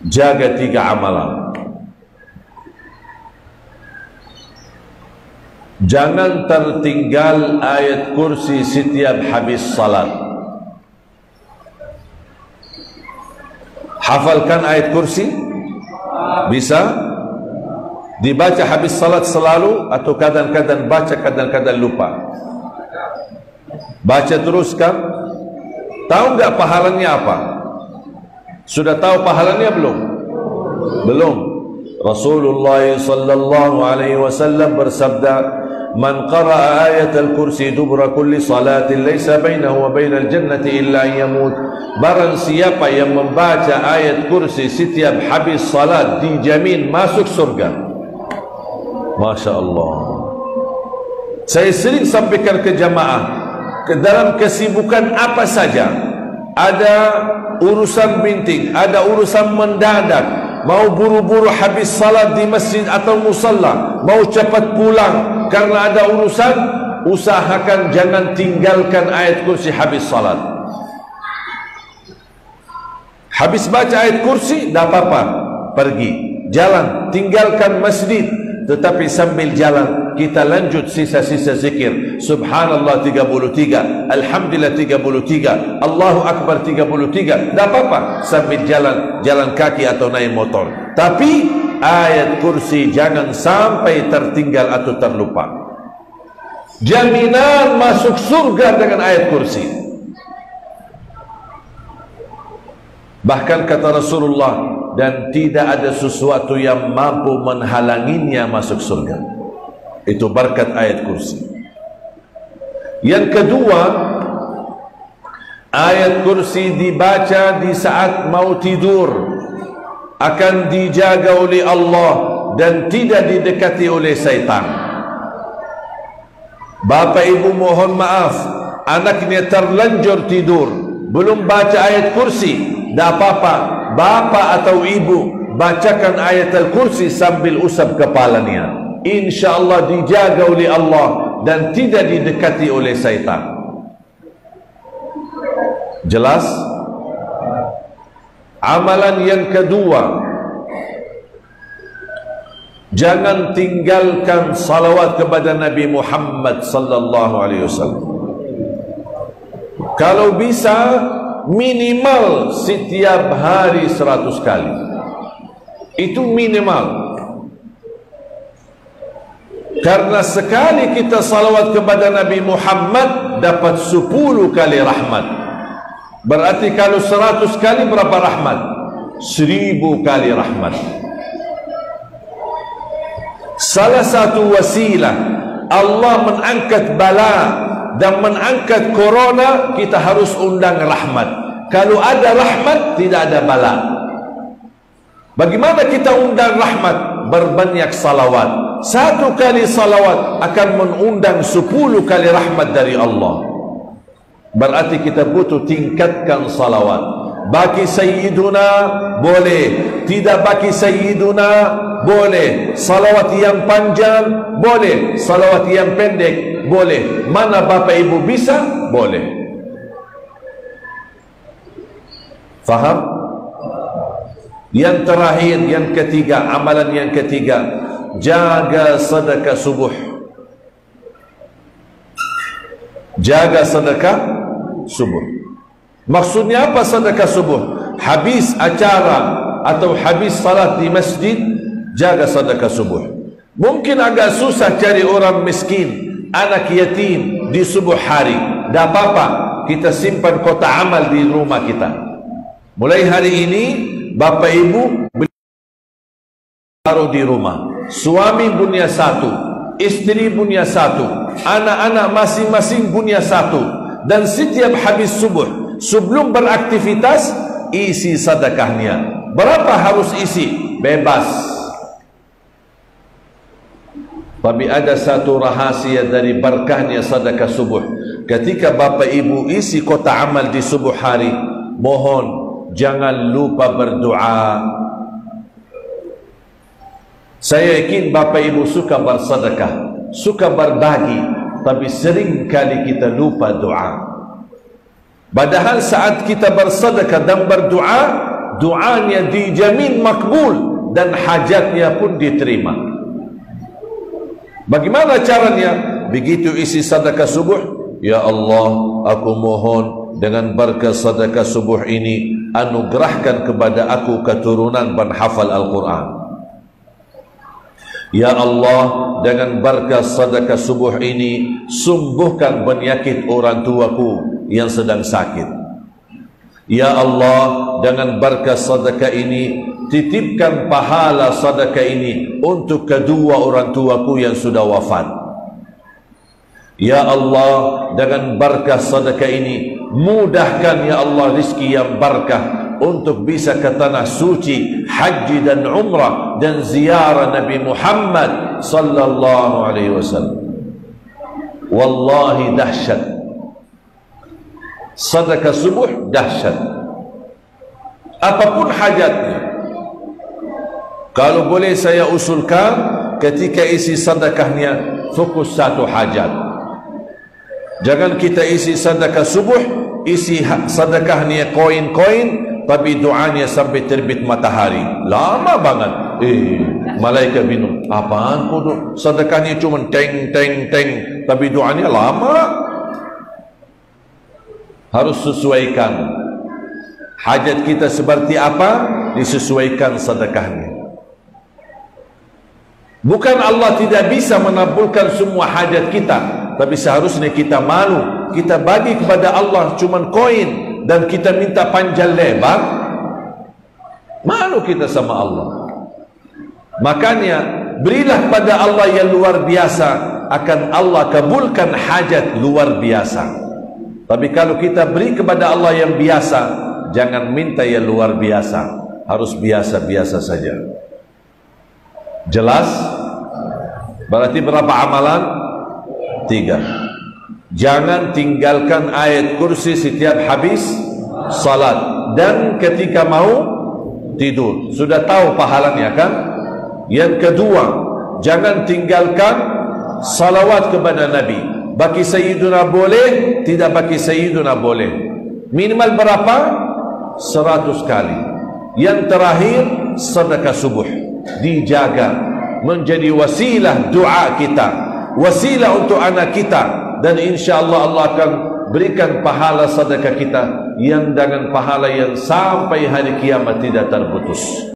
jaga 3 amalan. Jangan tertinggal ayat kursi setiap habis salat. Hafalkan ayat kursi? Bisa? Dibaca habis salat selalu atau kadang-kadang baca, kadang-kadang lupa? Baca teruskan. Tahu enggak pahalanya apa? Sudah tahu pahalanya belum? Belum. Rasulullah sallallahu alaihi wasallam bersabda, "Man qara'a ayat al-kursi dubra kulli salatin laysa bainahu wa bainal jannati illa yamut." Barang siapa yang membaca ayat kursi setiap habis salat dijamin masuk surga. Masya Allah. Saya sering sampaikan ke jamaah, ke dalam kesibukan apa saja, ada urusan bintik, ada urusan mendadak, mau buru-buru habis salat di masjid atau musalla, mau cepat pulang karena ada urusan, usahakan jangan tinggalkan ayat kursi habis salat. Habis baca ayat kursi, tak apa-apa, pergi, jalan, tinggalkan masjid, tetapi sambil jalan kita lanjut sisa-sisa zikir. Subhanallah 33, Alhamdulillah 33, Allahu Akbar 33, tak apa-apa, sambil jalan, jalan kaki atau naik motor. Tapi ayat kursi jangan sampai tertinggal atau terlupa. Jaminan masuk surga dengan ayat kursi. Bahkan kata Rasulullah, dan tidak ada sesuatu yang mampu menghalanginya masuk surga. Itu berkat ayat kursi. Yang kedua, ayat kursi dibaca di saat mau tidur, akan dijaga oleh Allah dan tidak didekati oleh syaitan. Bapak ibu mohon maaf, anaknya terlanjur tidur, belum baca ayat kursi, tak apa-apa, bapak atau ibu bacakan ayat al-kursi sambil usap kepalanya. InsyaAllah dijaga oleh Allah dan tidak didekati oleh syaitan. Jelas? Amalan yang kedua, jangan tinggalkan salawat kepada Nabi Muhammad sallallahu alaihi wasallam. Kalau bisa minimal setiap hari 100 kali. Itu minimal. Karena sekali kita salawat kepada Nabi Muhammad dapat 10 kali rahmat. Berarti kalau 100 kali berapa rahmat? 1000 kali rahmat. Salah satu wasilah Allah mengangkat bala dan mengangkat corona, kita harus undang rahmat. Kalau ada rahmat, tidak ada bala. Bagaimana kita undang rahmat? Berbanyak salawat. 1 kali salawat akan mengundang 10 kali rahmat dari Allah. Berarti kita butuh tingkatkan salawat. Baki Sayyiduna boleh, tidak baki Sayyiduna boleh. Salawat yang panjang boleh, salawat yang pendek boleh. Mana bapak ibu bisa, boleh. Faham? Yang terakhir, yang ketiga, amalan yang ketiga, jaga sedekah subuh. Jaga sedekah subuh. Maksudnya apa sedekah subuh? Habis acara atau habis salat di masjid, jaga sedekah subuh. Mungkin agak susah cari orang miskin, anak yatim di subuh hari. Tak apa-apa, kita simpan kotak amal di rumah kita. Mulai hari ini bapak ibu taruh di rumah. Suami punya 1, istri punya 1, anak-anak masing-masing punya 1. Dan setiap habis subuh, sebelum beraktivitas, isi sedekahnya. Berapa harus isi? Bebas. Tapi ada satu rahasia dari berkahnya sedekah subuh. Ketika bapak ibu isi kotak amal di subuh hari, mohon jangan lupa berdoa. Saya yakin bapak ibu suka bersedekah, suka berbagi, tapi sering kali kita lupa doa. Padahal saat kita bersedekah dan berdoa, doanya dijamin makbul dan hajatnya pun diterima. Bagaimana caranya? Begitu isi sedekah subuh, ya Allah, aku mohon dengan berkah sedekah subuh ini, anugerahkan kepada aku keturunan penghafal Al-Quran. Ya Allah, dengan berkah sedekah subuh ini, sembuhkan penyakit orang tuaku yang sedang sakit. Ya Allah, dengan berkah sedekah ini, titipkan pahala sedekah ini untuk kedua orang tuaku yang sudah wafat. Ya Allah, dengan berkah sedekah ini, mudahkan ya Allah rizki yang berkah untuk bisa ke tanah suci, haji dan umrah dan ziarah Nabi Muhammad sallallahu alaihi wasallam. Wallahi dahsyat. Sedekah subuh dahsyat. Apapun hajatnya. Kalau boleh saya usulkan, ketika isi sedekahnya fokus satu hajat. Jangan kita isi sedekah subuh, isi sedekahnya koin-koin, tapi doanya sampai terbit matahari. Lama banget. Malaikat bingung. Apaan kau sedekahnya cuma teng, tapi doanya lama. Harus sesuaikan. Hajat kita seperti apa, disesuaikan sedekahnya. Bukan Allah tidak bisa menabulkan semua hajat kita, tapi seharusnya kita malu. Kita bagi kepada Allah cuma koin dan kita minta panjang lebar. Malu kita sama Allah. Makanya berilah pada Allah yang luar biasa, akan Allah kabulkan hajat luar biasa. Tapi kalau kita beri kepada Allah yang biasa, jangan minta yang luar biasa. Harus biasa-biasa saja. Jelas? Berarti berapa amalan? 3. Jangan tinggalkan ayat kursi setiap habis salat dan ketika mau tidur. Sudah tahu pahalanya kan? Yang kedua, jangan tinggalkan salawat kepada Nabi. Bagi Sayyiduna boleh, tidak bagi Sayyiduna boleh. Minimal berapa? 100 kali. Yang terakhir, sedekah subuh. Dijaga menjadi wasilah doa kita, wasilah untuk anak kita, dan insya-Allah Allah akan berikan pahala sedekah kita yang dengan pahala yang sampai hari kiamat tidak terputus.